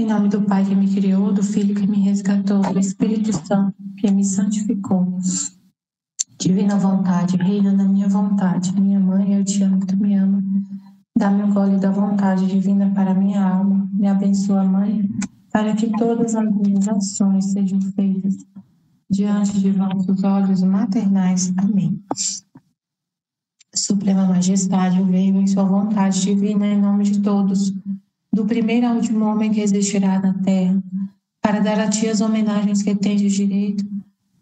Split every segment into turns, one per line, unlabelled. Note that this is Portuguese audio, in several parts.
Em nome do Pai que me criou, do Filho que me resgatou, do Espírito Santo que me santificou. Divina vontade, reina na minha vontade. Minha mãe, eu te amo, tu me ama. Dá-me o gole da vontade divina para minha alma. Me abençoa, Mãe, para que todas as minhas ações sejam feitas diante de vossos olhos maternais. Amém. Suprema Majestade, eu venho em sua vontade divina em nome de todos, do primeiro ao último homem que existirá na terra, para dar a ti as homenagens que tens de direito,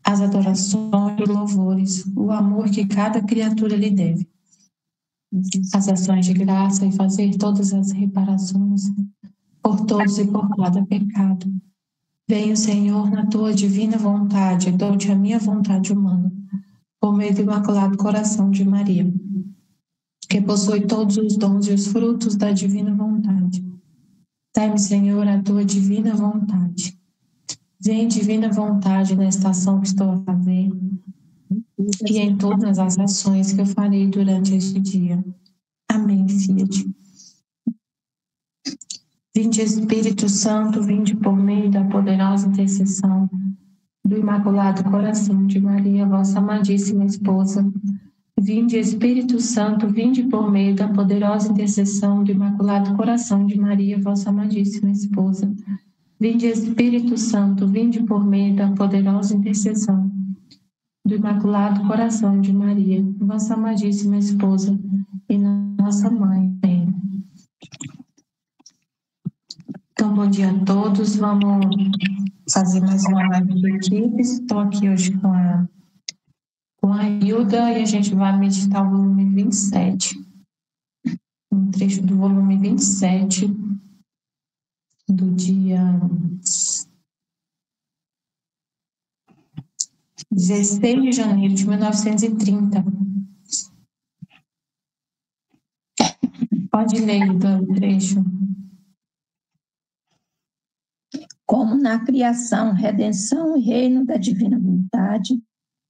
as adorações e louvores, o amor que cada criatura lhe deve, as ações de graça e fazer todas as reparações por todos e por cada pecado. Venho, Senhor, na tua divina vontade, dou-te a minha vontade humana, por meio do Imaculado Coração de Maria, que possui todos os dons e os frutos da divina vontade. Dai-me, Senhor, a tua divina vontade. Vem, divina vontade, nesta ação que estou a fazer e em todas as ações que eu farei durante este dia. Amém, Fiat. Vinde, Espírito Santo, vinde por meio da poderosa intercessão do Imaculado Coração de Maria, vossa amadíssima esposa. Vinde, Espírito Santo, vinde por meio da poderosa intercessão do Imaculado Coração de Maria, vossa amadíssima esposa. Vinde, Espírito Santo, vinde por meio da poderosa intercessão do Imaculado Coração de Maria, vossa amadíssima esposa e nossa mãe. Amém. Então, bom dia a todos. Vamos fazer mais uma live de equipe. Estou aqui hoje com a Hilda e a gente vai meditar o volume 27. Um trecho do volume 27 do dia 16 de janeiro de 1930. Pode ler, Hilda, o trecho.
Como na criação, redenção e reino da divina vontade,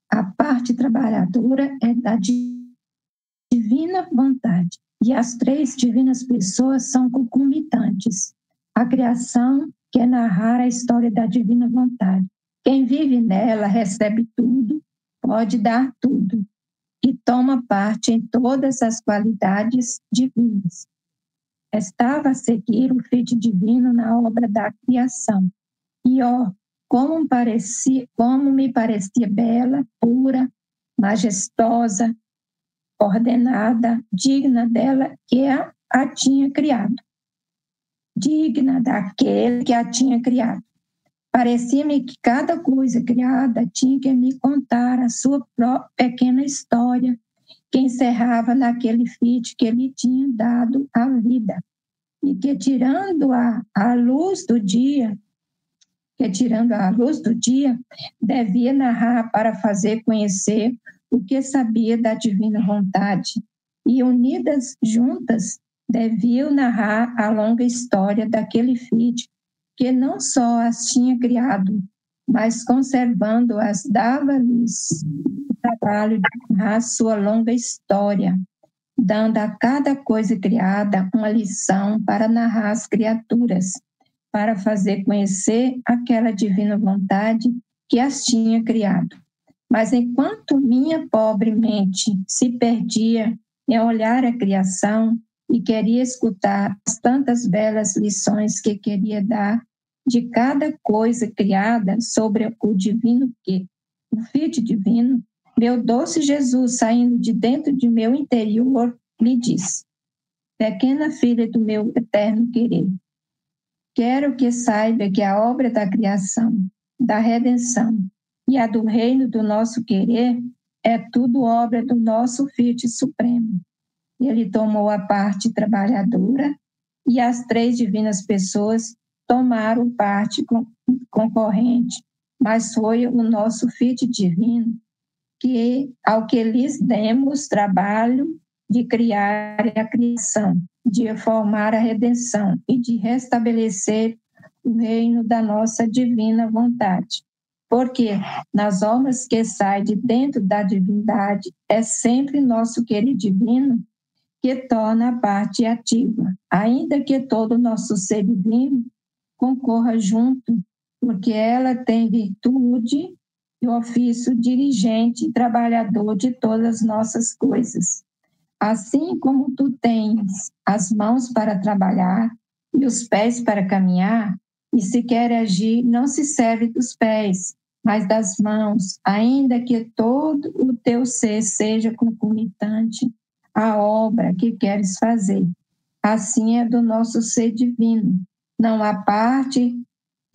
a parte trabalhadora é da divina vontade, e as três divinas pessoas são concomitantes. A criação quer narrar a história da divina vontade. Quem vive nela recebe tudo, pode dar tudo, e toma parte em todas as qualidades divinas. Estava a seguir o Fiat divino na obra da criação. E, como me parecia bela, pura, majestosa, ordenada, digna dela que a tinha criado. Digna daquele que a tinha criado. Parecia-me que cada coisa criada tinha que me contar a sua própria pequena história, que encerrava naquele Fiat que lhe tinha dado a vida, e que tirando a luz do dia, devia narrar para fazer conhecer o que sabia da divina vontade, e unidas juntas deviam narrar a longa história daquele Fiat que não só as tinha criado, mas conservando-as, dava-lhes o trabalho de narrar sua longa história, dando a cada coisa criada uma lição para narrar as criaturas, para fazer conhecer aquela divina vontade que as tinha criado. Mas enquanto minha pobre mente se perdia em olhar a criação e queria escutar as tantas belas lições que queria dar de cada coisa criada sobre o divino o Fiat divino, meu doce Jesus, saindo de dentro de meu interior, me disse: pequena filha do meu eterno querer, quero que saiba que a obra da criação, da redenção e a do reino do nosso querer é tudo obra do nosso Fiat supremo. Ele tomou a parte trabalhadora e as três divinas pessoas tomaram parte concorrente, mas foi o nosso Fiat divino ao que lhes demos trabalho de criar a criação, de formar a redenção e de restabelecer o reino da nossa divina vontade. Porque nas obras que saem de dentro da divindade é sempre nosso querer divino que torna a parte ativa, ainda que todo o nosso ser divino concorra junto, porque ela tem virtude e ofício dirigente e trabalhador de todas as nossas coisas. Assim como tu tens as mãos para trabalhar e os pés para caminhar, e se quer agir, não se serve dos pés, mas das mãos, ainda que todo o teu ser seja concomitante à obra que queres fazer. Assim é do nosso ser divino. Não há parte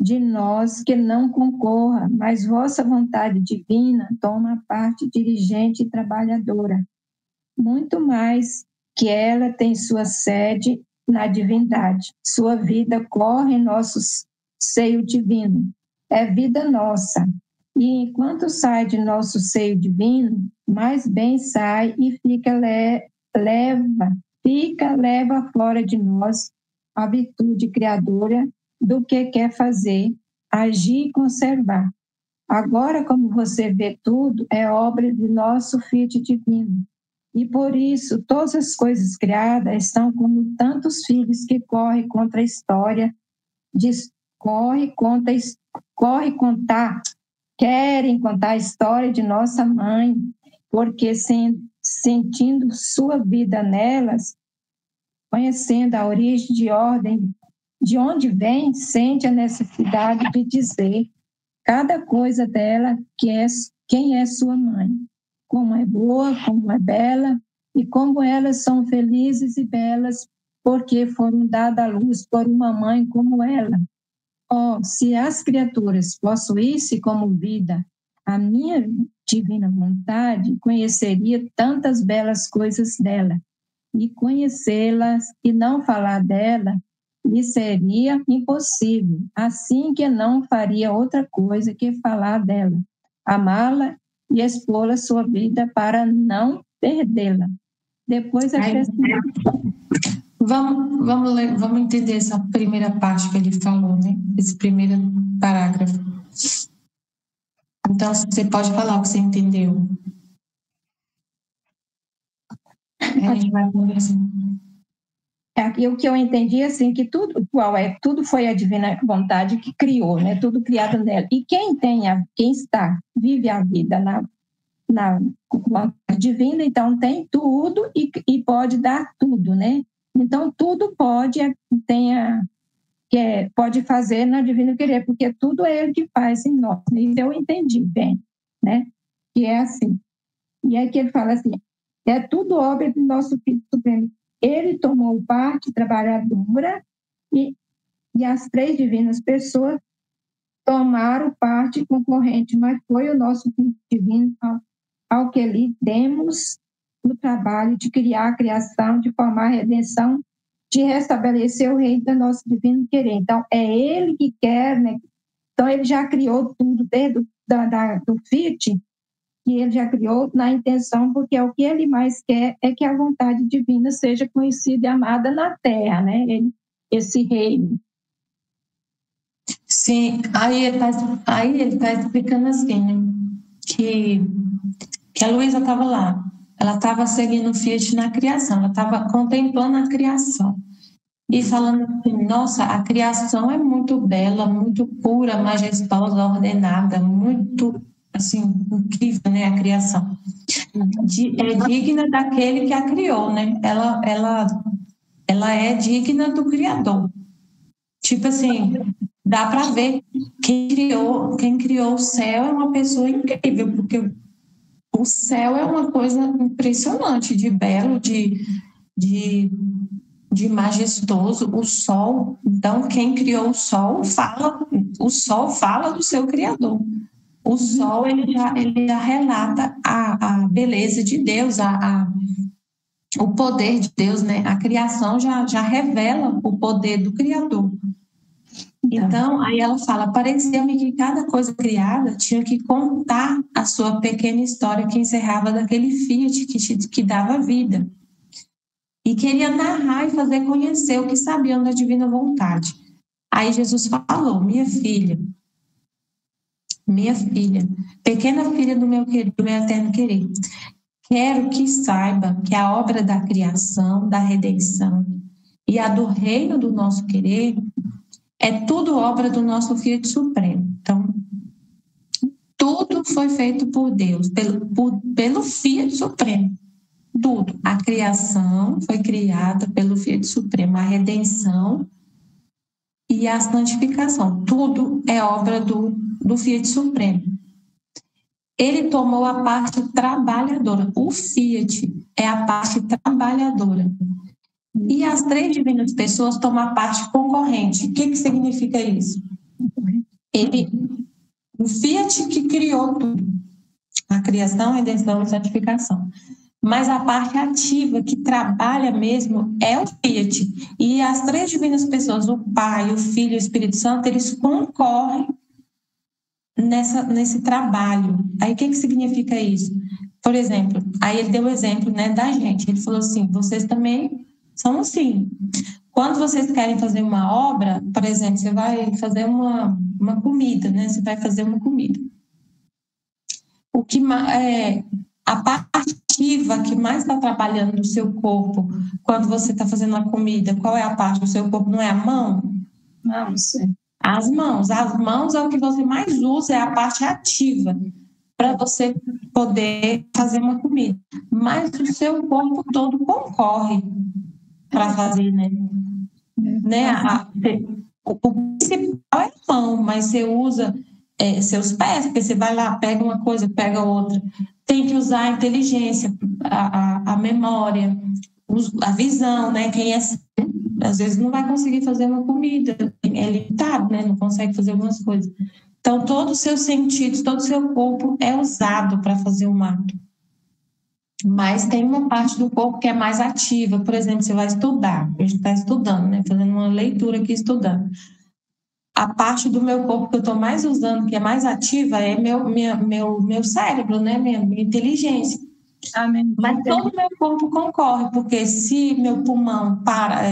de nós que não concorra, mas vossa vontade divina toma a parte dirigente e trabalhadora. Muito mais que ela tem sua sede na divindade. Sua vida corre em nosso seio divino. É vida nossa. E enquanto sai de nosso seio divino, mais bem sai e leva fora de nós a virtude criadora do que quer fazer, agir e conservar. Agora, como você vê, tudo é obra de nosso Fiat divino. E por isso, todas as coisas criadas estão como tantos filhos que correm contra a história, querem contar a história de nossa mãe, porque sentindo sua vida nelas, conhecendo a origem de ordem, de onde vem, sente a necessidade de dizer cada coisa dela quem é sua mãe, como é boa, como é bela, e como elas são felizes e belas, porque foram dadas à luz por uma mãe como ela. Oh, se as criaturas possuíssem como vida a minha divina vontade, conheceria tantas belas coisas dela, e conhecê-las e não falar dela lhe seria impossível, assim que não faria outra coisa que falar dela, amá-la e expor a sua vida para não perdê-la. Depois
vamos entender essa primeira parte que ele falou, né? Esse primeiro parágrafo. Então, você pode falar o que você entendeu. A gente vai conversando.
Aqui o que eu entendi assim, que tudo foi a divina vontade que criou, né? Tudo criado nela. E quem vive a vida na vontade divina, então tem tudo e pode dar tudo, né? Então tudo pode pode fazer na divino querer, porque tudo é ele que faz em nós. Isso eu entendi bem, né? Que é assim. E é que ele fala assim, é tudo obra do nosso Filho Supremo. Ele tomou parte trabalhadora e as três divinas pessoas tomaram parte concorrente, mas foi o nosso Filho Divino ao que lhe demos o trabalho de criar a criação, de formar a redenção, de restabelecer o reino do nosso divino querer. Então, é ele que quer, né? Então, ele já criou tudo, desde do Fiat, que ele já criou na intenção, porque o que ele mais quer é que a vontade divina seja conhecida e amada na Terra, né? Esse reino.
Sim, aí ele tá explicando assim, né? Que a Luísa estava lá, ela estava seguindo o Fiat na criação, ela estava contemplando a criação e falando assim, nossa, a criação é muito bela, muito pura, majestosa, ordenada, muito, assim, incrível, né, a criação. É digna daquele que a criou, né? Ela é digna do Criador. Tipo assim, dá para ver quem criou o céu é uma pessoa incrível, porque o céu é uma coisa impressionante, de belo, de majestoso. O sol, então quem criou o sol fala do seu Criador. O sol ele já relata a beleza de Deus, o poder de Deus, né? A criação já revela o poder do Criador. Então, aí ela fala, parecia-me que cada coisa criada tinha que contar a sua pequena história que encerrava daquele Fiat que dava vida. E queria narrar e fazer conhecer o que sabiam da divina vontade. Aí Jesus falou, minha filha, pequena filha do meu eterno querer, quero que saiba que a obra da criação, da redenção e a do reino do nosso querer é tudo obra do nosso Fiat Supremo. Então, tudo foi feito por Deus, pelo Fiat Supremo. Tudo. A criação foi criada pelo Fiat Supremo, a redenção e a santificação. Tudo é obra do Fiat Supremo. Ele tomou a parte trabalhadora. O Fiat é a parte trabalhadora. E as 3 divinas pessoas tomam a parte concorrente. O que significa isso? O Fiat que criou tudo. A criação, redenção e santificação. Mas a parte ativa, que trabalha mesmo, é o Fiat. E as 3 divinas pessoas, o Pai, o Filho e o Espírito Santo, eles concorrem nesse trabalho. Aí o que significa isso? Por exemplo, aí ele deu o exemplo, né, da gente. Ele falou assim, vocês também são assim. Quando vocês querem fazer uma obra, por exemplo, você vai fazer uma comida, né? Você vai fazer uma comida. A parte ativa que mais está trabalhando no seu corpo quando você está fazendo a comida, qual é a parte do seu corpo? Não é a mão?
Não sei.
As mãos é o que você mais usa, é a parte ativa para você poder fazer uma comida. Mas o seu corpo todo concorre para fazer, né? O principal é a mão, mas você usa seus pés, porque você vai lá, pega uma coisa, pega outra. Tem que usar a inteligência, a memória, a visão, né? Quem às vezes não vai conseguir fazer uma comida, é limitado, né? Não consegue fazer algumas coisas. Então, todos os seus sentidos, todo o seu corpo é usado para fazer um ato. Mas tem uma parte do corpo que é mais ativa. Por exemplo, você vai estudar, a gente está estudando, né? Fazendo uma leitura aqui, estudando. A parte do meu corpo que eu estou mais usando, que é mais ativa, é meu cérebro, né? Minha inteligência.
Amém.
Mas todo o meu corpo concorre, porque se meu pulmão para,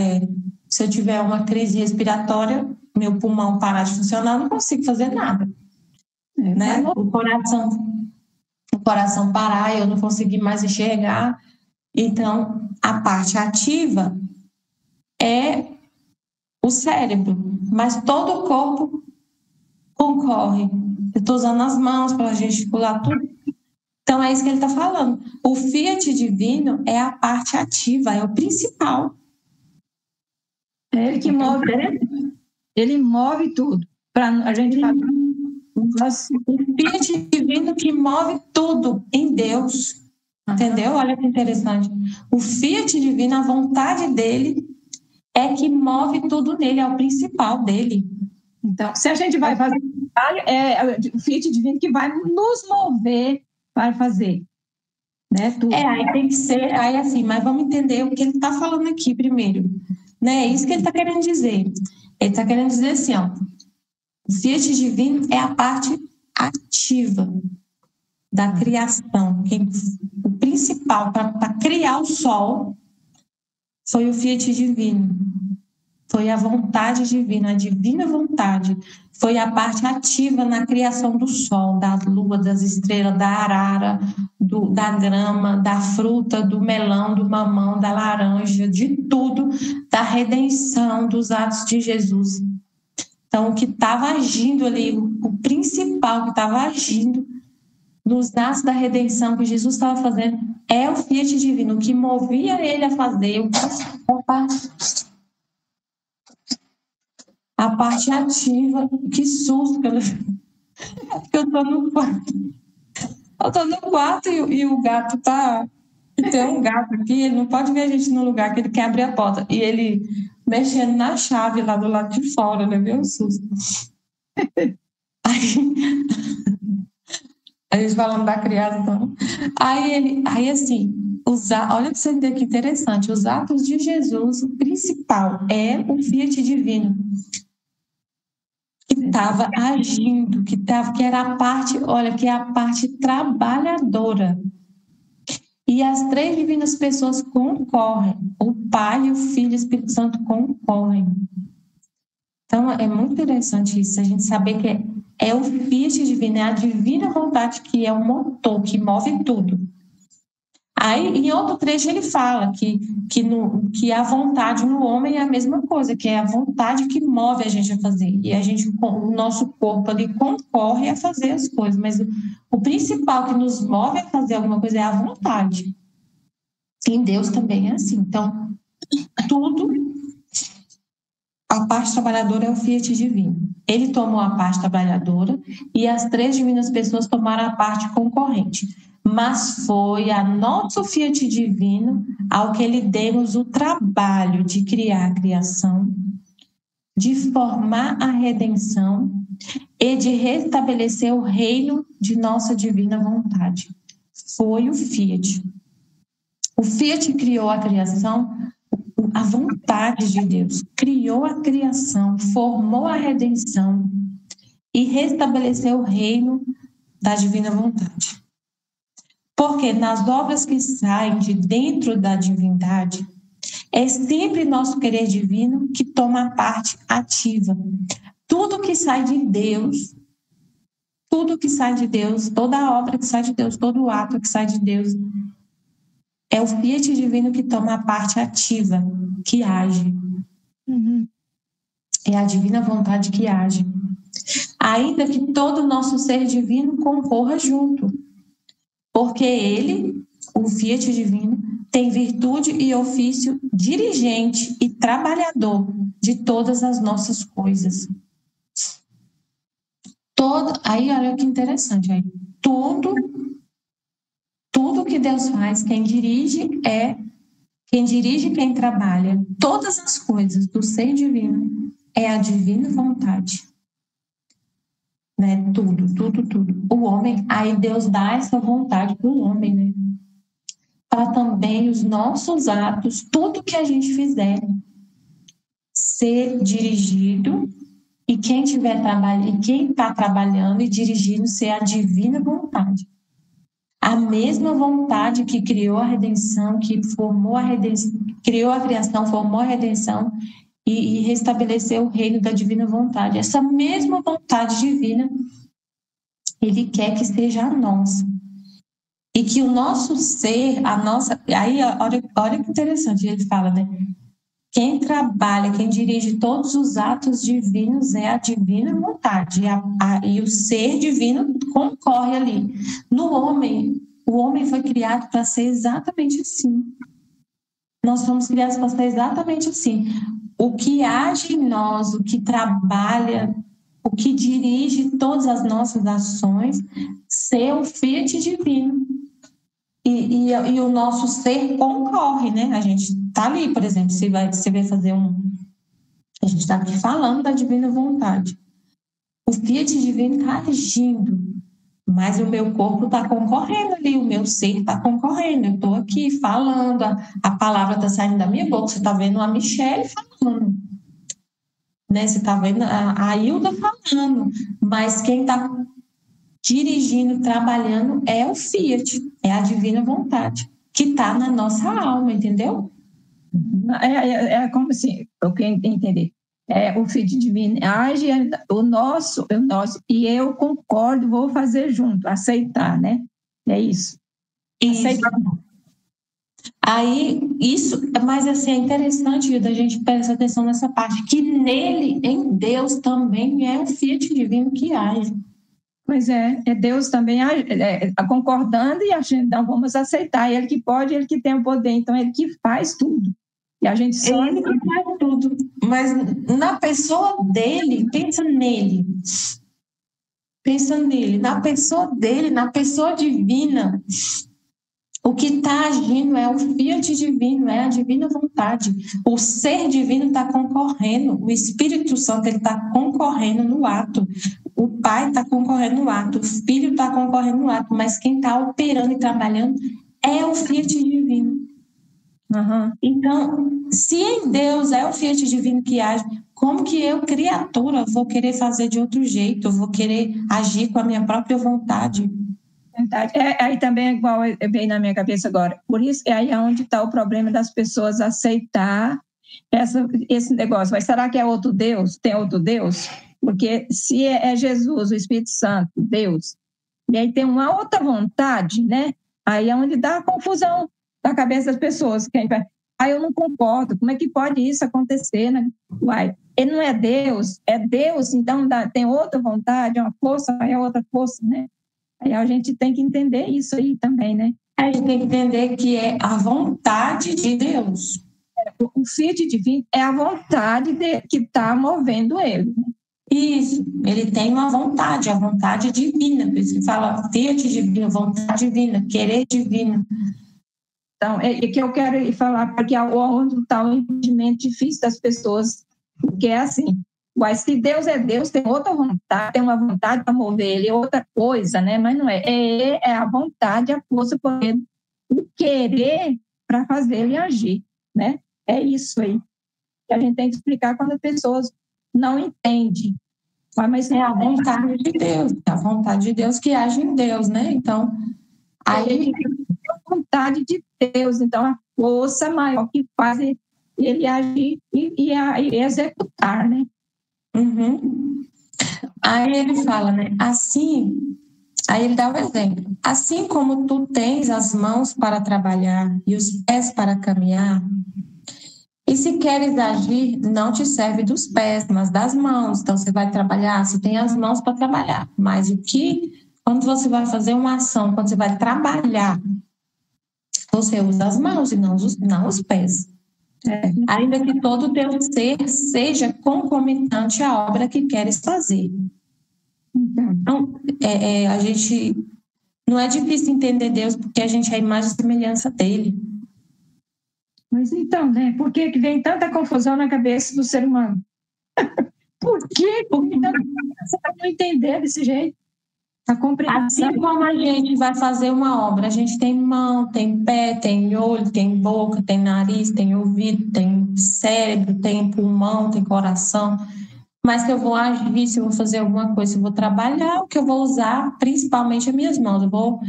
se eu tiver uma crise respiratória, meu pulmão parar de funcionar, eu não consigo fazer nada. Né? O coração parar, eu não conseguir mais enxergar. Então, a parte ativa é o cérebro, mas todo o corpo concorre. Eu estou usando as mãos para gesticular tudo. Então, é isso que ele está falando. O Fiat divino é a parte ativa, é o principal.
É ele que move. Ele move tudo. Para a gente fazer.
O Fiat divino que move tudo em Deus. Entendeu? Olha que interessante. O Fiat divino, a vontade dele é que move tudo nele, é o principal dele.
Então, se a gente vai fazer trabalho, é o Fiat divino que vai nos mover para fazer, né? Tudo.
Aí tem que ser, aí assim, mas vamos entender o que ele está falando aqui primeiro, né? É isso que ele está querendo dizer. Ele está querendo dizer assim, ó, o Fiat divino é a parte ativa da criação. O principal para criar o sol foi o Fiat divino. Foi a vontade divina, a divina vontade. Foi a parte ativa na criação do sol, da lua, das estrelas, da arara, da grama, da fruta, do melão, do mamão, da laranja, de tudo, da redenção, dos atos de Jesus. Então, o que estava agindo ali, o principal que estava agindo nos atos da redenção que Jesus estava fazendo, é o Fiat divino, o que movia ele a fazer, a parte ativa. Que susto, porque eu estou no quarto. Eu estou no quarto e o gato tá... Tem um gato aqui, ele não pode ver a gente no lugar que ele quer abrir a porta. E ele mexendo na chave lá do lado de fora, né? Meu susto. Aí a gente falando da criança, então. Aí assim, olha para você ver que interessante, os atos de Jesus, o principal é o Fiat divino. Que estava agindo, que era a parte, olha, que é a parte trabalhadora. E as 3 divinas pessoas concorrem. O Pai, o Filho e o Espírito Santo concorrem. Então, é muito interessante isso, a gente saber que é o Fiat divino, é a divina vontade que é o motor, que move tudo. Aí, em outro trecho, ele fala que a vontade no homem é a mesma coisa, que é a vontade que move a gente a fazer. E o nosso corpo ali concorre a fazer as coisas, mas o principal que nos move a fazer alguma coisa é a vontade. Em Deus também é assim. Então, tudo, a parte trabalhadora é o fiat divino. Ele tomou a parte trabalhadora e as 3 divinas pessoas tomaram a parte concorrente. Mas foi a nosso fiat divino ao que lhe demos o trabalho de criar a criação, de formar a redenção e de restabelecer o reino de nossa divina vontade. Foi o fiat. O fiat criou a criação, a vontade de Deus criou a criação, formou a redenção e restabeleceu o reino da divina vontade. Porque nas obras que saem de dentro da divindade, é sempre nosso querer divino que toma a parte ativa. Tudo que sai de Deus, toda a obra que sai de Deus, todo o ato que sai de Deus, é o fiat divino que toma a parte ativa, que age. É a divina vontade que age. Ainda que todo o nosso ser divino concorra junto. Porque ele, o fiat divino, tem virtude e ofício dirigente e trabalhador de todas as nossas coisas. Aí olha que interessante, aí tudo que Deus faz, quem dirige, quem trabalha, todas as coisas do ser divino é a divina vontade. Né? Tudo. O homem, aí Deus dá essa vontade para o homem, né? Para também os nossos atos, tudo que a gente fizer, ser dirigido e quem estiver trabalhando, quem está trabalhando e dirigindo, ser a divina vontade. A mesma vontade que criou a redenção, que formou a redenção, criou a criação, formou a redenção e restabeleceu o reino da divina vontade. Essa mesma vontade divina, ele quer que seja a nossa. E que o nosso ser, a nossa... Aí, olha que interessante, ele fala, né? Quem trabalha, quem dirige todos os atos divinos é a divina vontade. E o ser divino concorre ali. No homem, o homem foi criado para ser exatamente assim. Nós fomos criados para ser exatamente assim. O que age em nós, o que trabalha, o que dirige todas as nossas ações, ser o fiat divino. E o nosso ser concorre, né? A gente está ali, por exemplo, você vai fazer a gente está aqui falando da divina vontade. O fiat divino está agindo, mas o meu corpo está concorrendo ali, o meu ser está concorrendo. Eu estou aqui falando, a palavra está saindo da minha boca, você está vendo a Michele falando, né? Você está vendo a Hilda falando, mas quem está dirigindo, trabalhando é o fiat, é a divina vontade, que está na nossa alma, entendeu?
É como assim, eu quero entender. O fiat divino age, o nosso, e eu concordo, vou fazer junto, aceitar, né? É isso.
Aceitar. Aí, mas assim, é interessante, Hilda, a gente prestar atenção nessa parte, que nele, em Deus, também é o fiat divino que age.
Pois é Deus também concordando e a gente não vamos aceitar. Ele que pode, ele que tem o poder, então ele que faz tudo. E a gente só...
Ele que faz tudo. Mas na pessoa dele, pensa nele. Na pessoa dele, na pessoa divina, o que está agindo é o fiat divino, é a divina vontade. O ser divino está concorrendo, o Espírito Santo está concorrendo no ato. O Pai está concorrendo no ato, o Filho está concorrendo no ato, mas quem está operando e trabalhando é o fiat divino. Então, se em Deus é o fiat divino que age, como que eu, criatura, vou querer fazer de outro jeito? Eu vou querer agir com a minha própria vontade?
Verdade. Aí também é igual veio na minha cabeça agora. Por isso, é aí onde está o problema das pessoas aceitar esse negócio. Mas será que é outro Deus? Tem outro Deus? Porque se é Jesus, o Espírito Santo, Deus, e aí tem uma outra vontade, né? Aí é onde dá a confusão na cabeça das pessoas. Eu não concordo, como é que pode isso acontecer, né? Uai, ele não é Deus, então tem outra vontade, uma força, é outra força, né? Aí a gente tem que entender isso aí também, né?
A gente tem que entender que é a vontade de Deus.
O Fiat divino é a vontade que está movendo ele.
Isso, ele tem uma vontade, a vontade divina. Por isso que fala Fiat divino, vontade divina, querer divino.
Então, é que eu quero falar, porque onde está o entendimento difícil das pessoas, porque é assim, mas se Deus é Deus, tem outra vontade, tem uma vontade para mover ele, é outra coisa, né? Mas não é. É a vontade, a força, o querer para fazer ele agir, né? É isso aí. Que a gente tem que explicar quando as pessoas não entendem. Mas
é a vontade de Deus, é a vontade de Deus que age em Deus, né? Então, aí
a vontade de Deus, então a força maior que faz ele agir e executar, né?
Uhum. Aí ele fala, né? Assim, aí ele dá o exemplo. Assim como tu tens as mãos para trabalhar e os pés para caminhar, e se queres agir, não te serve dos pés, mas das mãos. Então, você vai trabalhar, você tem as mãos para trabalhar. Mas quando você vai fazer uma ação, quando você vai trabalhar, você usa as mãos e não os pés. Ainda que todo o teu ser seja concomitante à obra que queres fazer. Então, a gente... Não é difícil entender Deus, porque a gente é a imagem e semelhança dele.
Mas então, né? Por que vem tanta confusão na cabeça do ser humano? Por quê? Porque você não entender desse jeito. A compreensão.
Assim como a gente vai fazer uma obra, a gente tem mão, tem pé, tem olho, tem boca, tem nariz, tem ouvido, tem cérebro, tem pulmão, tem coração. Mas se eu vou agir, se eu vou fazer alguma coisa, se eu vou trabalhar, o que eu vou usar, principalmente as minhas mãos. Eu vou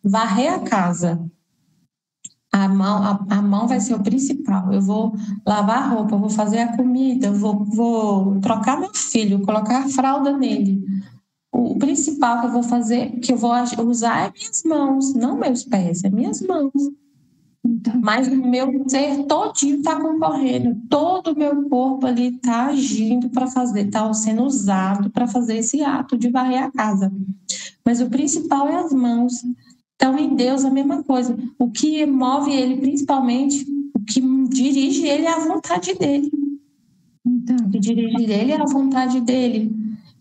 varrer a casa. A mão vai ser o principal. Eu vou lavar a roupa, eu vou fazer a comida, eu vou trocar meu filho, colocar a fralda nele. O principal que eu vou fazer, que eu vou usar é minhas mãos, não meus pés, é minhas mãos. Mas o meu ser todinho está concorrendo, todo o meu corpo ali está agindo para fazer, está sendo usado para fazer esse ato de varrer a casa. Mas o principal é as mãos. Então, em Deus, a mesma coisa. O que move ele, principalmente, o que dirige ele é a vontade dele. O que dirige ele é a vontade dele.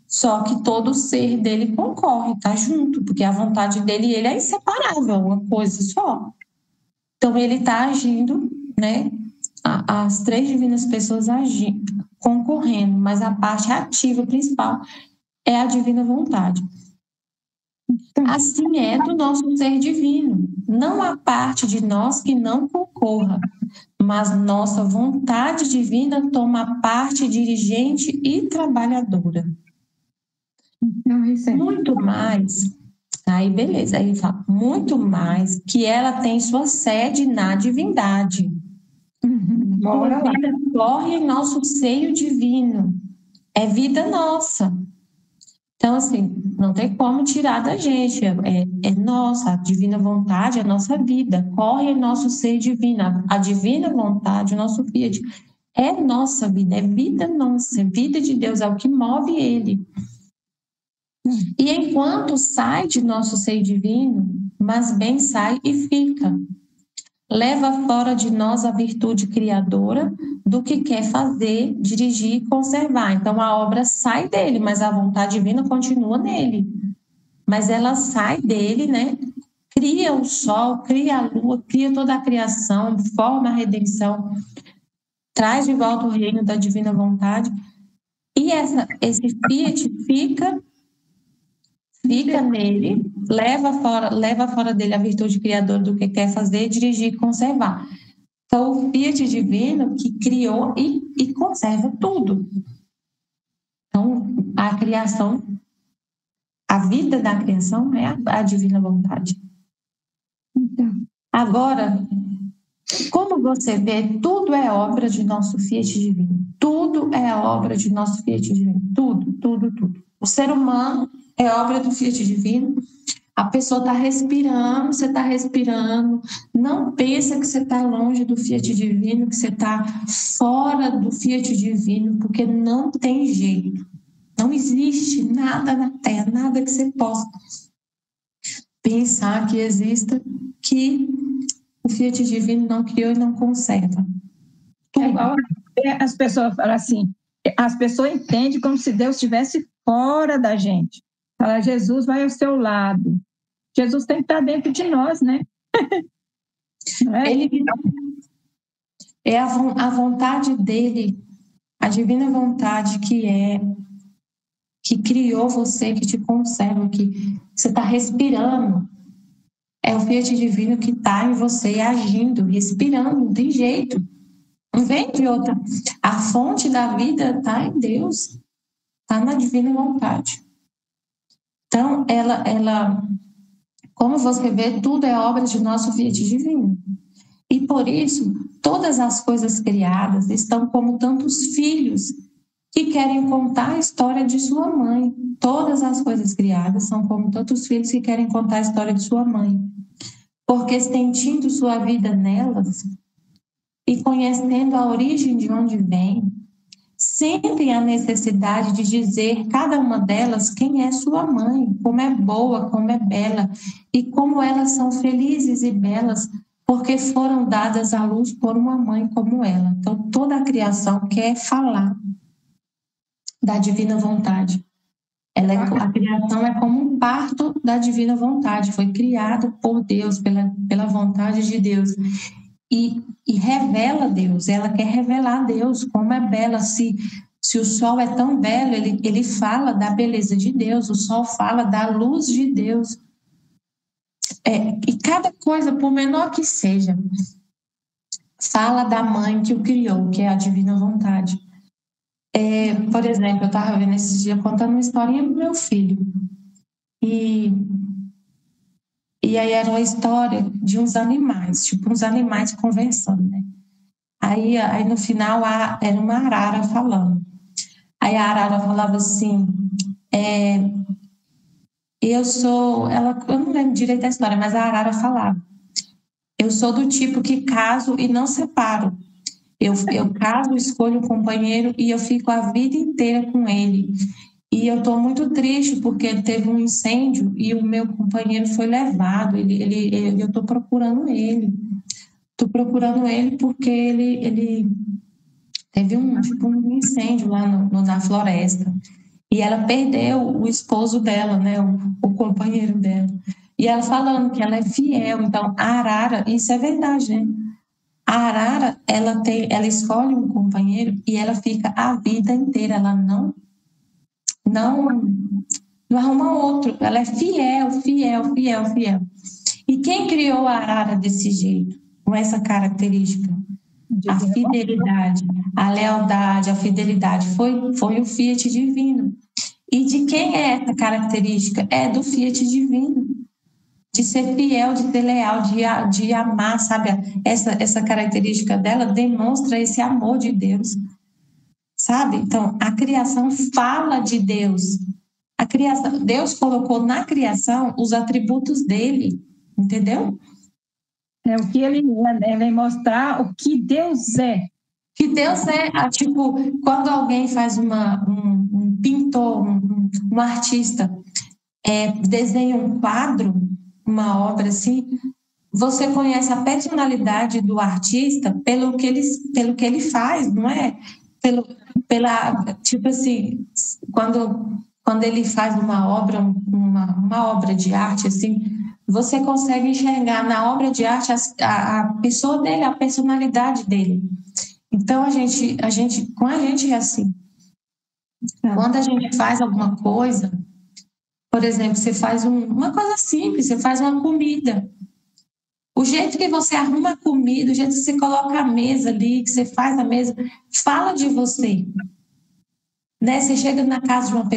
Só que todo o ser dele concorre, tá junto, porque a vontade dele e ele é inseparável, uma coisa só. Então, ele está agindo, né? As três divinas pessoas agindo, concorrendo, mas a parte ativa principal é a divina vontade. Assim é do nosso ser divino. Não há parte de nós que não concorra, mas nossa vontade divina toma parte dirigente e trabalhadora. Muito mais, aí beleza, aí fala, muito mais que ela tem sua sede na divindade. A vida corre em nosso seio divino, é vida nossa. Então, assim, não tem como tirar da gente, é nossa, a divina vontade, a nossa vida, corre em nosso ser divino, a divina vontade, o nosso Fiat, é nossa vida, é vida nossa, é vida de Deus, é o que move ele. E enquanto sai de nosso ser divino, mas bem sai e fica. Leva fora de nós a virtude criadora do que quer fazer, dirigir e conservar. Então a obra sai dele, mas a vontade divina continua nele. Mas ela sai dele, né? Cria o sol, cria a lua, cria toda a criação, forma a redenção, traz de volta o reino da divina vontade. E esse Fiat fica nele, leva fora dele a virtude criadora do que quer fazer, dirigir e conservar. Então, o Fiat divino que criou e conserva tudo. Então, a criação, a vida da criação é a divina vontade. Agora, como você vê, tudo é obra de nosso Fiat divino. Tudo é obra de nosso Fiat divino. Tudo, tudo, tudo. O ser humano é obra do Fiat divino, A pessoa está respirando, você está respirando. Não pensa que você está longe do Fiat Divino, que você está fora do Fiat Divino, porque não tem jeito. Não existe nada na Terra, nada que você possa pensar que exista, que o Fiat Divino não criou e não conserva.
É igual as pessoas falam assim, as pessoas entendem como se Deus estivesse fora da gente. Fala, Jesus vai ao seu lado. Jesus tem que estar dentro de nós, né? Não é?
Ele é a vontade dele, a divina vontade que criou você, que te conserva, que você está respirando. É o Fiat Divino que está em você agindo, respirando, não tem jeito. Não vem de outra. A fonte da vida está em Deus, está na divina vontade. Então, ela, como você vê, tudo é obra de nosso Fiat Divino. E por isso, todas as coisas criadas estão como tantos filhos que querem contar a história de sua mãe. Todas as coisas criadas são como tantos filhos que querem contar a história de sua mãe. Porque sentindo sua vida nelas e conhecendo a origem de onde vem, sentem a necessidade de dizer cada uma delas quem é sua mãe, como é boa, como é bela e como elas são felizes e belas porque foram dadas à luz por uma mãe como ela. Então, toda a criação quer falar da divina vontade. A criação é como um parto da divina vontade, foi criado por Deus, pela vontade de Deus. E revela Deus, ela quer revelar Deus, como é bela. Se o sol é tão belo, ele fala da beleza de Deus, o sol fala da luz de Deus. E cada coisa, por menor que seja, fala da mãe que o criou, que é a divina vontade. Por exemplo, eu estava vendo esses dias contando uma historinha para o meu filho. E aí era uma história de uns animais, tipo uns animais conversando, né? Aí no final era uma arara falando. Aí a arara falava assim, eu não lembro direito a história, mas a arara falava, eu sou do tipo que caso e não separo. Eu caso, escolho um companheiro e eu fico a vida inteira com ele. E eu estou muito triste porque teve um incêndio e o meu companheiro foi levado. Eu estou procurando ele. Estou procurando ele porque ele teve um incêndio lá na floresta. E ela perdeu o esposo dela, né, o companheiro dela. E ela falando que ela é fiel. Então, a arara, isso é verdade, né? A arara, ela escolhe um companheiro e ela fica a vida inteira. Ela não arruma outro. Ela é fiel, fiel, fiel, fiel. E quem criou a arara desse jeito, com essa característica? A fidelidade, a lealdade, a fidelidade foi o Fiat Divino. E de quem é essa característica? É do Fiat Divino. De ser fiel, de ser leal, de amar, sabe? Essa característica dela demonstra esse amor de Deus, sabe? Então, a criação fala de Deus. Deus colocou na criação os atributos dele, entendeu?
É o que ele é, né? Vem mostrar o que Deus é.
Que Deus é, tipo, quando alguém faz um pintor, um artista, desenha um quadro, uma obra assim, você conhece a personalidade do artista pelo que ele faz, não é? Tipo assim, quando ele faz uma obra, uma obra de arte, assim, você consegue enxergar na obra de arte a pessoa dele, a personalidade dele. Então, com a gente é assim. Quando a gente faz alguma coisa, por exemplo, você faz uma coisa simples, você faz uma comida. O jeito que você arruma a comida, o jeito que você coloca a mesa ali, que você faz a mesa, fala de você. Né? Você chega na casa de uma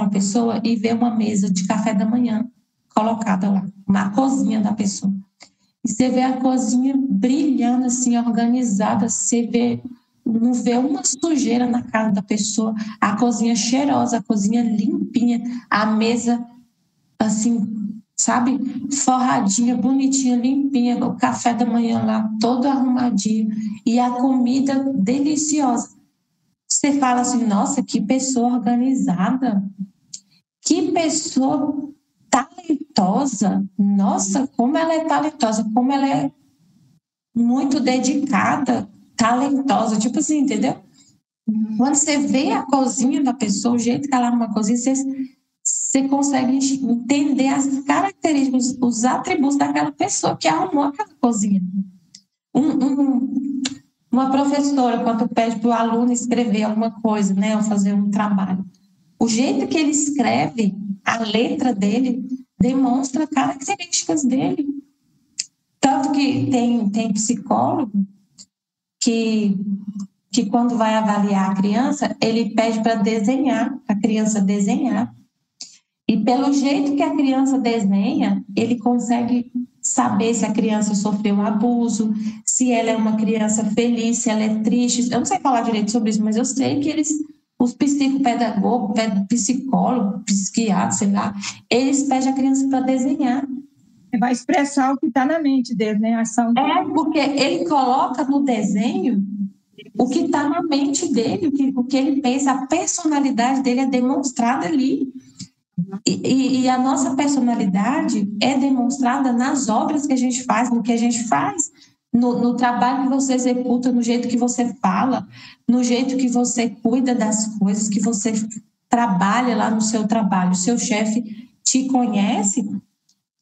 pessoa e vê uma mesa de café da manhã colocada lá, uma cozinha da pessoa. E você vê a cozinha brilhando, assim, organizada, não vê uma sujeira na casa da pessoa, a cozinha cheirosa, a cozinha limpinha, a mesa assim, sabe, forradinha, bonitinha, limpinha, o café da manhã lá todo arrumadinho e a comida deliciosa. Você fala assim, nossa, que pessoa organizada, que pessoa talentosa, nossa, como ela é talentosa, como ela é muito dedicada, talentosa, tipo assim, entendeu? Quando você vê a cozinha da pessoa, o jeito que ela arruma a cozinha, você consegue entender as características, os atributos daquela pessoa que arrumou aquela cozinha. Uma professora, quando pede para o aluno escrever alguma coisa, né, ou fazer um trabalho, o jeito que ele escreve, a letra dele, demonstra características dele. Tanto que tem psicólogo que quando vai avaliar a criança, ele pede para desenhar, a criança desenhar. E pelo jeito que a criança desenha, ele consegue saber se a criança sofreu abuso, se ela é uma criança feliz, se ela é triste. Eu não sei falar direito sobre isso, mas eu sei que os psicopedagogos, psicólogos, psiquiatras, sei lá, eles pedem a criança para desenhar.
Vai expressar o que está na mente dele, né? A ação dele.
Porque ele coloca no desenho o que está na mente dele, o que ele pensa, a personalidade dele é demonstrada ali. E a nossa personalidade é demonstrada nas obras que a gente faz, no que a gente faz, no trabalho que você executa, no jeito que você fala, no jeito que você cuida das coisas, que você trabalha lá no seu trabalho. O seu chefe te conhece,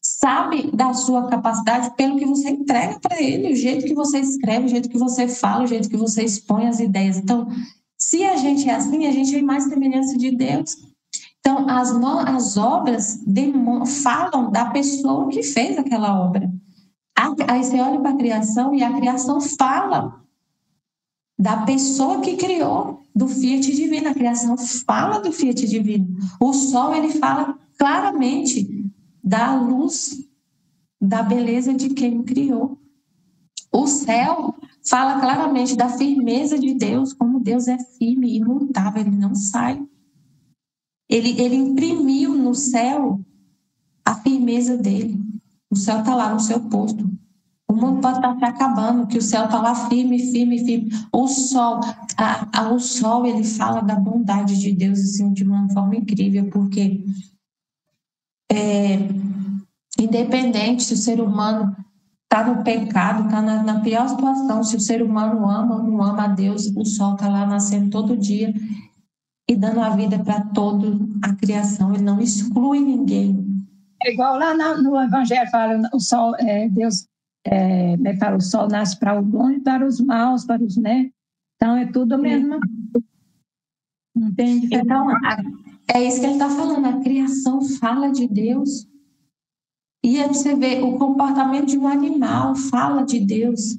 sabe da sua capacidade pelo que você entrega para ele, o jeito que você escreve, o jeito que você fala, o jeito que você expõe as ideias. Então, se a gente é assim, a gente é mais semelhança de Deus. Então, as obras falam da pessoa que fez aquela obra. Aí você olha para a criação e a criação fala da pessoa que criou, do Fiat Divino. A criação fala do Fiat Divino. O sol, ele fala claramente da luz, da beleza de quem o criou. O céu fala claramente da firmeza de Deus, como Deus é firme, imutável, ele não sai. Ele imprimiu no céu a firmeza dele. O céu está lá no seu posto. O mundo pode estar se acabando, que o céu está lá firme, firme, firme. O sol, o sol, ele fala da bondade de Deus assim, de uma forma incrível, porque independente se o ser humano está no pecado, está na pior situação, se o ser humano ama ou não ama a Deus, o sol está lá nascendo todo dia e dando a vida para toda a criação, ele não exclui ninguém.
É igual lá no Evangelho, fala, o sol, Deus fala, o sol nasce para o bom e para os maus, para os, né? Então é tudo a mesma coisa. Não tem diferença.
Então, é isso que ele está falando, a criação fala de Deus. E aí você vê o comportamento de um animal, fala de Deus.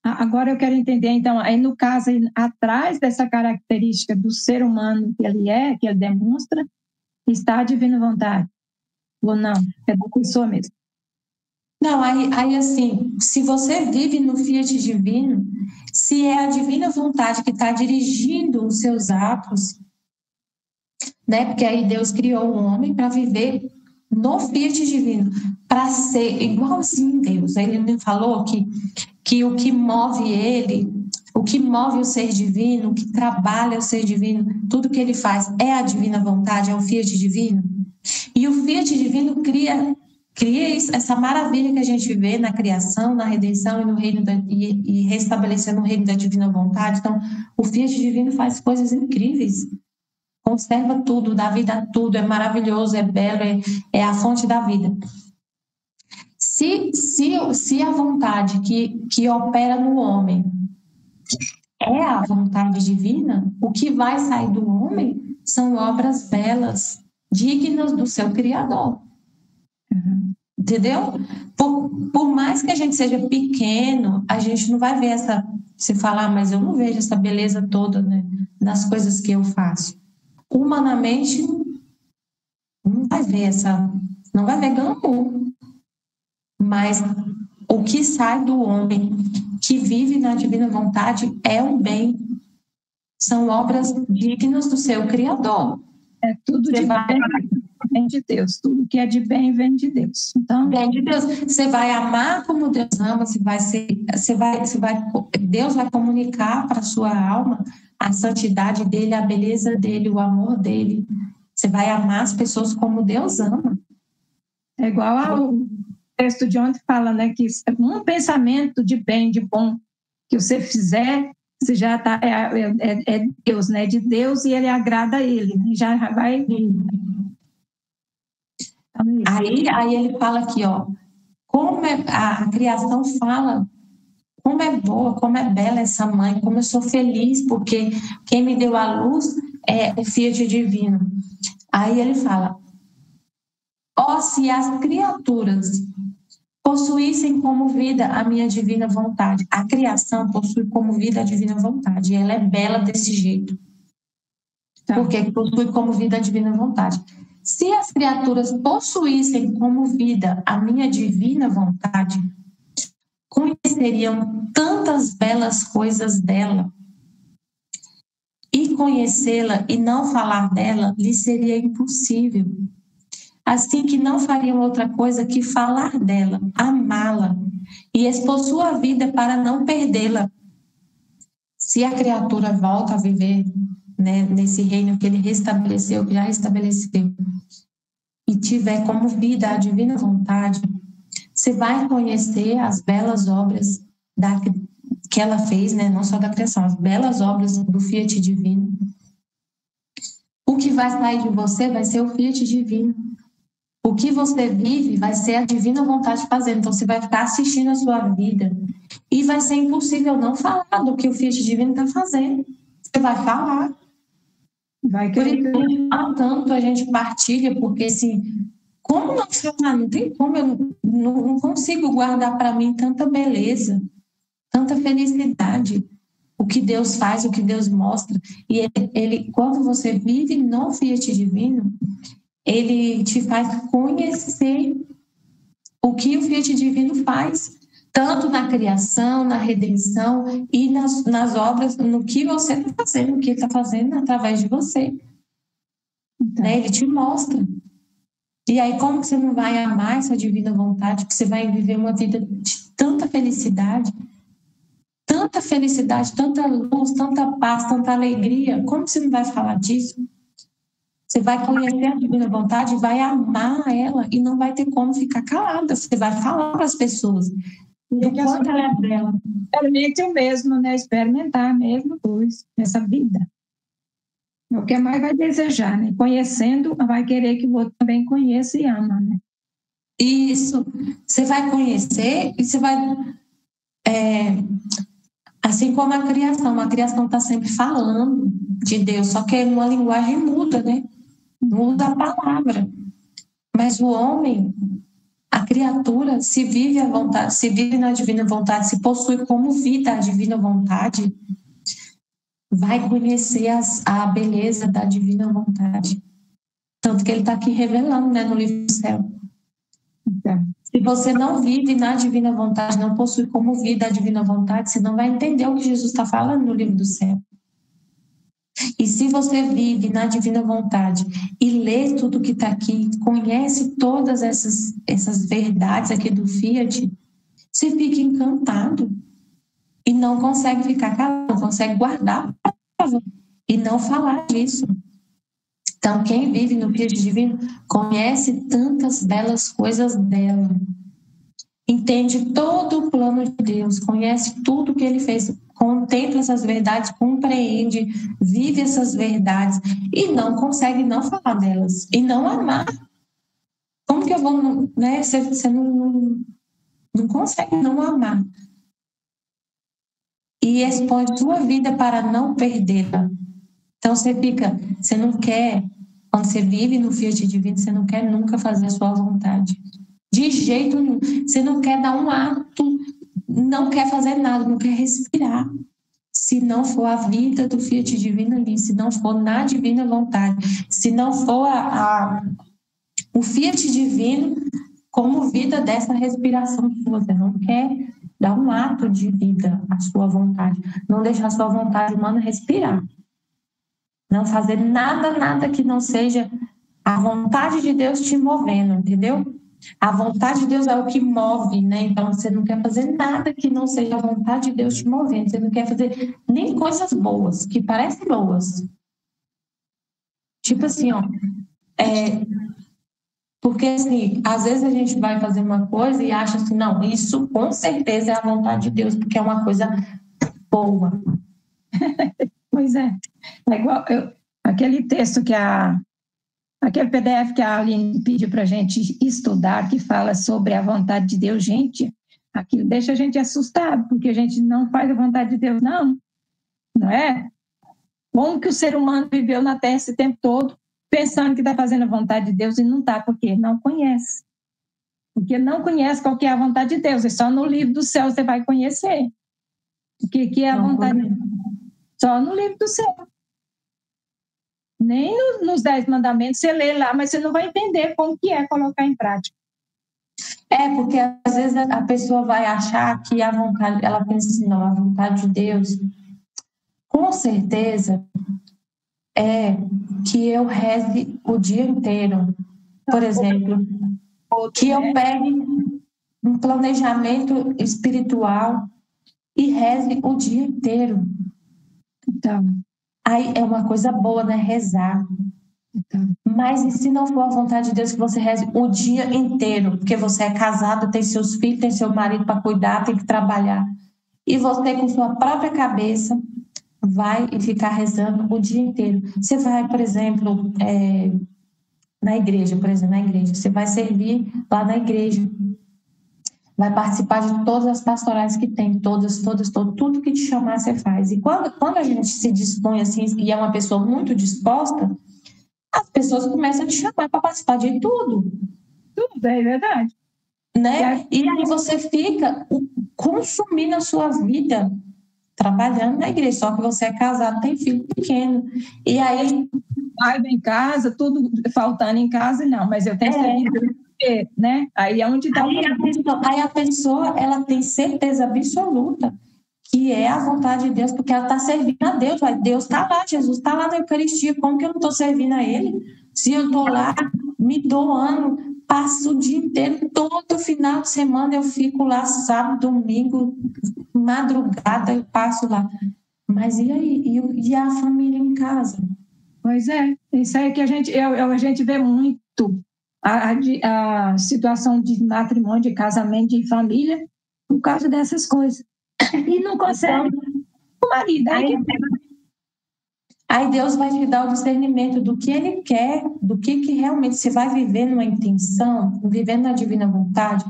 Agora eu quero entender, então, aí no caso, aí, atrás dessa característica do ser humano que ele demonstra, está a divina vontade. Ou não? É da pessoa mesmo.
Não, aí assim, se você vive no Fiat Divino, se é a divina vontade que está dirigindo os seus atos, né? Porque aí Deus criou o homem para viver no Fiat Divino, para ser igualzinho a Deus. Aí ele me falou que o que move ele, o que move o ser divino, o que trabalha o ser divino, tudo que ele faz é a divina vontade, é o Fiat Divino. E o Fiat Divino cria essa maravilha que a gente vê na criação, na redenção e no reino e restabelecendo o reino da divina vontade. Então, o Fiat Divino faz coisas incríveis. Conserva tudo, dá vida a tudo, é maravilhoso, é belo, é a fonte da vida. Se a vontade que opera no homem é a vontade divina, o que vai sair do homem são obras belas, dignas do seu Criador. Entendeu? Por mais que a gente seja pequeno, a gente não vai ver se falar, mas eu não vejo essa beleza toda, né, nas coisas que eu faço. Humanamente, não vai ver glamour. Mas o que sai do homem que vive na divina vontade é um bem. São obras dignas do seu Criador.
Tudo de bem vem de Deus. Tudo que é de bem vem de Deus. Então,
vem de Deus. Você vai amar como Deus ama, Deus vai comunicar para a sua alma a santidade dele, a beleza dele, o amor dele. Você vai amar as pessoas como Deus ama.
É igual ao texto de ontem fala, né, que um pensamento de bem, de bom, que você fizer, você já está, é Deus, né, de Deus, e ele agrada a ele, né, já vai...
Aí ele fala aqui, ó, como a criação fala, como é boa, como é bela essa mãe, como eu sou feliz, porque quem me deu a luz é o Fiat divino. Aí ele fala, ó, se as criaturas possuíssem como vida a minha divina vontade. A criação possui como vida a divina vontade, e ela é bela desse jeito. Porque possui como vida a divina vontade. Se as criaturas possuíssem como vida a minha divina vontade, conheceriam tantas belas coisas dela. E conhecê-la e não falar dela lhes seria impossível. Assim que não fariam outra coisa que falar dela, amá-la e expor sua vida para não perdê-la. Se a criatura volta a viver, né, nesse reino que ele restabeleceu, que já estabeleceu, e tiver como vida a divina vontade, você vai conhecer as belas obras que ela fez, né, não só da criação, as belas obras do Fiat divino. O que vai sair de você vai ser o Fiat divino. O que você vive vai ser a divina vontade fazendo. Então, você vai ficar assistindo a sua vida e vai ser impossível não falar do que o Fiat divino está fazendo. Você vai falar. Por isso a gente fala tanto, a gente partilha, porque assim, como não falar? Não tem como, eu não consigo guardar para mim tanta beleza, tanta felicidade. O que Deus faz, o que Deus mostra. E ele quando você vive no Fiat divino, ele te faz conhecer o que o Fiat divino faz, tanto na criação, na redenção e nas obras, no que você está fazendo, o que ele está fazendo através de você. Então, né? Ele te mostra. E aí, como que você não vai amar essa divina vontade, que você vai viver uma vida de tanta felicidade, tanta luz, tanta paz, tanta alegria? Como você não vai falar disso? Você vai conhecer a divina vontade, vai amar ela e não vai ter como ficar calada. Você vai falar para as pessoas do quanto ela é bela.
Experimente o mesmo, né? Experimentar mesmo luz nessa vida. O que mais vai desejar, né? Conhecendo, vai querer que o outro também conheça e ama, né?
Isso. Você vai conhecer e você vai... assim como a criação está sempre falando de Deus, só que uma linguagem muda, né? Muda a palavra. Mas o homem, a criatura, se vive à vontade, se vive na divina vontade, se possui como vida a divina vontade, vai conhecer a beleza da divina vontade. Tanto que ele está aqui revelando, né, no livro do céu. Se você não vive na divina vontade, não possui como vida a divina vontade, você não vai entender o que Jesus está falando no livro do céu. E se você vive na divina vontade e lê tudo que está aqui, conhece todas essas verdades aqui do Fiat, você fica encantado e não consegue ficar calado, não consegue guardar e não falar disso. Então, quem vive no Fiat divino conhece tantas belas coisas dela, entende todo o plano de Deus, conhece tudo que ele fez, contempla essas verdades, compreende, vive essas verdades e não consegue não falar delas e não amar. Como que eu vou, né? Você não consegue não amar. E expõe sua vida para não perdê-la. Então você não quer, quando você vive no Fiat divino, você não quer nunca fazer a sua vontade. De jeito nenhum. Você não quer dar um ato, não quer fazer nada, não quer respirar. Se não for a vida do Fiat divino ali, se não for na divina vontade, se não for o Fiat divino como vida dessa respiração que você não quer dar um ato de vida à sua vontade, não deixar a sua vontade humana respirar. Não fazer nada que não seja a vontade de Deus te movendo, entendeu? A vontade de Deus é o que move, né? Então você não quer fazer nada que não seja a vontade de Deus te movendo. Você não quer fazer nem coisas boas, que parecem boas. Tipo assim, ó. Porque assim, às vezes a gente vai fazer uma coisa e acha assim, não, isso com certeza é a vontade de Deus, porque é uma coisa boa.
Pois é. É igual aquele texto aquele PDF que a Aline pediu para a gente estudar, que fala sobre a vontade de Deus, gente, aquilo deixa a gente assustado, porque a gente não faz a vontade de Deus, não é? Como que o ser humano viveu na Terra esse tempo todo, pensando que está fazendo a vontade de Deus e não está, porque não conhece. Porque não conhece qual que é a vontade de Deus, é só no livro do céu você vai conhecer o que é a vontade de Deus. Só no livro do céu. Nem nos 10 mandamentos você lê lá, mas você não vai entender como que é colocar em prática.
Porque às vezes a pessoa vai achar que a vontade, ela pensa assim, não, a vontade de Deus, com certeza, é que eu reze o dia inteiro. Por exemplo, que eu pegue um planejamento espiritual e reze o dia inteiro.
Então,
aí é uma coisa boa, né? Rezar. Então, mas e se não for a vontade de Deus que você reze o dia inteiro? Porque você é casado, tem seus filhos, tem seu marido para cuidar, tem que trabalhar. E você, com sua própria cabeça, vai e ficar rezando o dia inteiro. Você vai, por exemplo, na igreja, você vai servir lá na igreja. Vai participar de todas as pastorais que tem, todas, tudo que te chamar você faz. E quando a gente se dispõe assim, e é uma pessoa muito disposta, as pessoas começam a te chamar para participar de tudo.
Tudo, é verdade.
Né? E aí você fica consumindo a sua vida trabalhando na igreja, só que você é casado, tem filho pequeno. E aí...
Pai em casa, tudo faltando em casa, não, mas eu tenho certeza, né? Aí é onde está
aí a pessoa, ela tem certeza absoluta que é a vontade de Deus, porque ela está servindo a Deus. Deus está lá, Jesus está lá na Eucaristia. Como que eu não estou servindo a Ele? Se eu estou lá me doando, passo o dia inteiro, todo final de semana eu fico lá, sábado, domingo, madrugada eu passo lá. Mas e aí? E a família em casa?
Pois é, isso aí que a gente vê muito, a situação de matrimônio, de casamento, de família, por causa dessas coisas. E não consegue o marido.
Aí Deus vai te dar o discernimento do que Ele quer, do que realmente você vai viver numa intenção, vivendo na divina vontade.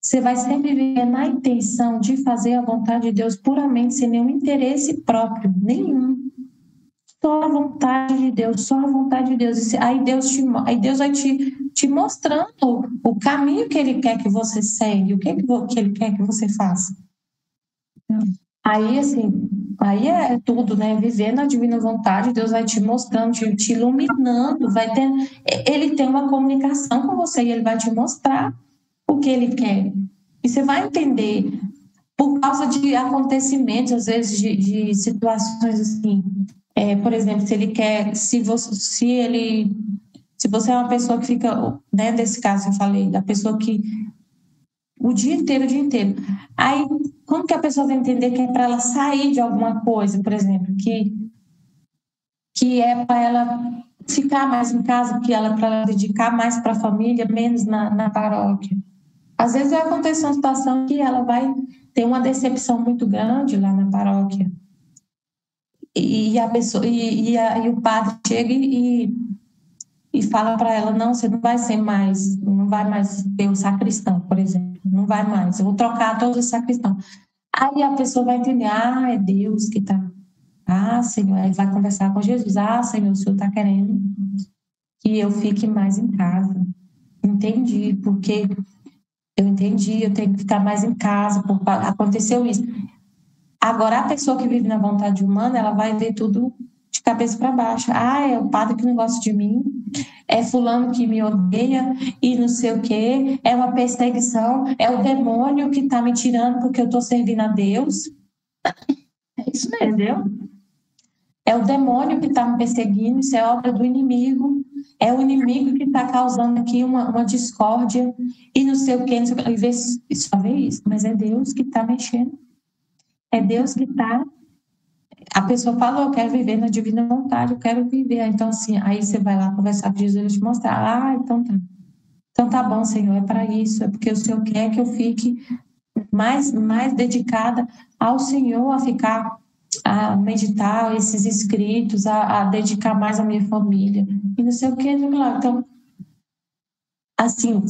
Você vai sempre viver na intenção de fazer a vontade de Deus puramente, sem nenhum interesse próprio, nenhum. Só a vontade de Deus, só a vontade de Deus. Aí Deus vai te mostrando o caminho que Ele quer que você segue, o que Ele quer que você faça. Aí, assim, aí é tudo, né? Viver na divina vontade, Deus vai te mostrando, te iluminando, Ele tem uma comunicação com você e Ele vai te mostrar o que Ele quer. E você vai entender, por causa de acontecimentos, às vezes, de situações assim. Por exemplo, se Ele quer, se você é uma pessoa que fica, né, nesse caso que eu falei, da pessoa que o dia inteiro. Aí, como que a pessoa vai entender que é para ela sair de alguma coisa, por exemplo, que é para ela ficar mais em casa, que ela para ela dedicar mais para a família, menos na paróquia? Às vezes vai acontecer uma situação que ela vai ter uma decepção muito grande lá na paróquia. E a pessoa e o padre chega e fala para ela, não, você não vai mais ter o sacristão, por exemplo, não vai mais, eu vou trocar todos os sacristãos. Aí a pessoa vai entender, é Deus que está, Senhor, aí vai conversar com Jesus, Senhor, o Senhor está querendo que eu fique mais em casa. Entendi, porque eu tenho que ficar mais em casa, porque aconteceu isso. Agora, a pessoa que vive na vontade humana, ela vai ver tudo de cabeça para baixo. É o padre que não gosta de mim, é fulano que me odeia e não sei o quê, é uma perseguição, é o demônio que está me tirando porque eu estou servindo a Deus.
É isso mesmo.
Entendeu? é o demônio que está me perseguindo, isso é obra do inimigo, é o inimigo que está causando aqui uma discórdia e não sei o que, e só vê isso, mas é Deus que está mexendo, é Deus que está. A pessoa fala, eu quero viver na divina vontade, eu quero viver. Então, assim, aí você vai lá conversar com Jesus e ele te mostrar, então tá. Então tá bom, Senhor, é para isso, é porque o Senhor quer que eu fique mais dedicada ao Senhor, a meditar esses escritos, a dedicar mais a minha família, e não sei o que, então, assim,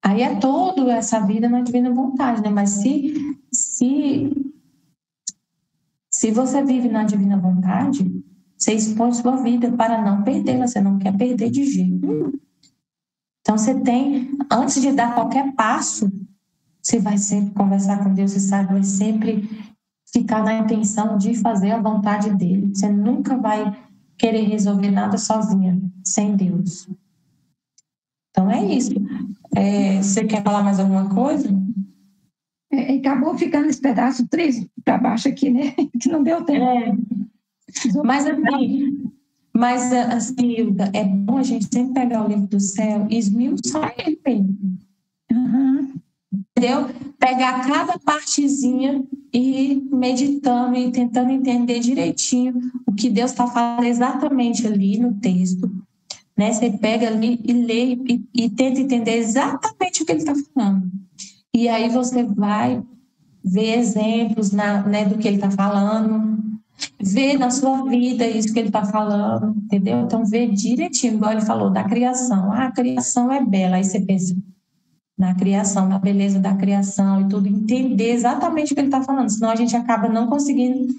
aí é toda essa vida na divina vontade, né? Mas se você vive na divina vontade, você expõe sua vida para não perdê-la, você não quer perder de jeito nenhum. Então, você tem, antes de dar qualquer passo, você vai sempre conversar com Deus, você sabe, vai sempre ficar na intenção de fazer a vontade dele. Você nunca vai querer resolver nada sozinha, sem Deus. Então, é isso. Você quer falar mais alguma coisa?
Acabou ficando esse pedaço 3 para baixo aqui, né? Que não deu tempo.
Mas assim, Hilda, é bom a gente sempre pegar o livro do céu e esmiuçar ele bem. Entendeu? Pegar cada partezinha e ir meditando e tentando entender direitinho o que Deus está falando exatamente ali no texto. Né? Você pega ali e lê e tenta entender exatamente o que ele está falando. E aí você vai ver exemplos né, do que ele está falando, ver na sua vida isso que ele está falando, entendeu? Então, ver direitinho, igual ele falou, da criação. A criação é bela. Aí você pensa na criação, na beleza da criação e tudo, entender exatamente o que ele está falando, senão a gente acaba não conseguindo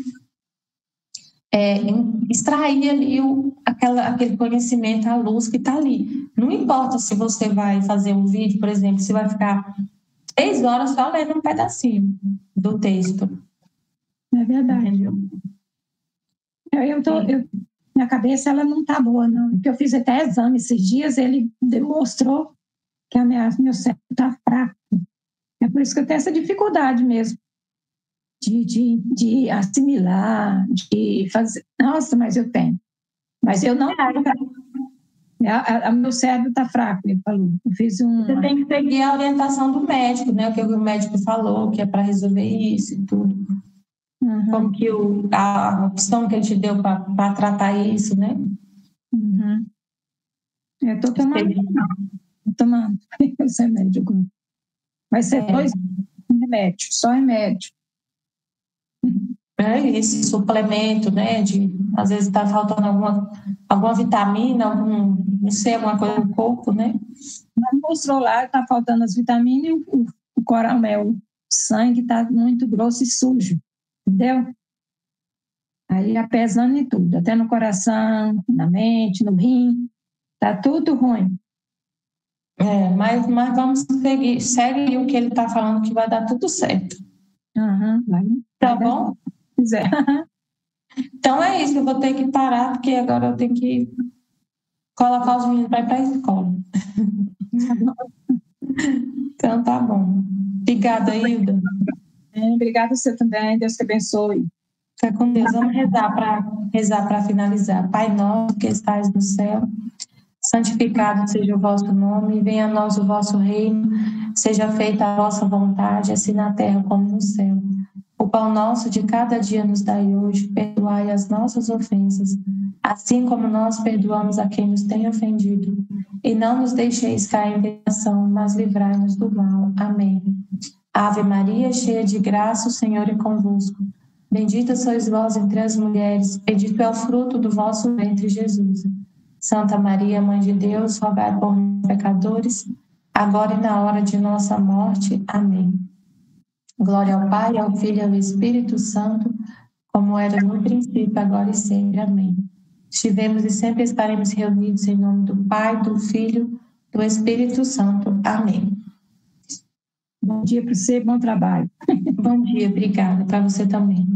extrair ali aquele conhecimento, a luz que está ali. Não importa se você vai fazer um vídeo, por exemplo, se vai ficar 3 horas só lendo um pedacinho do texto.
É verdade.
Entendeu?
Minha cabeça ela não está boa, não. Porque eu fiz até exame esses dias, ele demonstrou que meu cérebro está fraco. É por isso que eu tenho essa dificuldade mesmo de assimilar, de fazer. Nossa, mas eu tenho. Mas eu não. Meu cérebro está fraco, ele falou.
Você tem que seguir a orientação do médico, né? O que o médico falou, que é para resolver isso e tudo. Como que a opção que ele te deu para tratar isso, né?
Eu estou tomando esse remédio. Vai ser 2 remédios, só remédio.
Esse suplemento, né? Às vezes está faltando alguma vitamina, não sei, alguma coisa no corpo, né?
Mas mostrou lá que está faltando as vitaminas e o coronel, o sangue está muito grosso e sujo, entendeu? Aí apesando em tudo, até no coração, na mente, no rim, está tudo ruim.
Mas vamos seguir, segue o que ele está falando que vai dar tudo certo. Tá bom?
Quiser.
Então é isso, eu vou ter que parar, porque agora eu tenho que colocar os meninos para ir para a escola. Então tá bom. Obrigada, Hilda.
Obrigada a você também, Deus te abençoe.
Fica com Deus. Vamos rezar para finalizar. Pai nosso que estais no céu, santificado seja o vosso nome, venha a nós o vosso reino, seja feita a vossa vontade, assim na terra como no céu. O pão nosso de cada dia nos dai hoje, perdoai as nossas ofensas, assim como nós perdoamos a quem nos tem ofendido. E não nos deixeis cair em tentação, mas livrai-nos do mal. Amém. Ave Maria, cheia de graça, o Senhor é convosco. Bendita sois vós entre as mulheres, bendito é o fruto do vosso ventre, Jesus. Santa Maria, Mãe de Deus, rogai por nós, pecadores, agora e na hora de nossa morte. Amém. Glória ao Pai, ao Filho e ao Espírito Santo, como era no princípio, agora e sempre. Amém. Estivemos e sempre estaremos reunidos em nome do Pai, do Filho, do Espírito Santo. Amém.
Bom dia para você, bom trabalho.
Bom dia, obrigada. Para você também.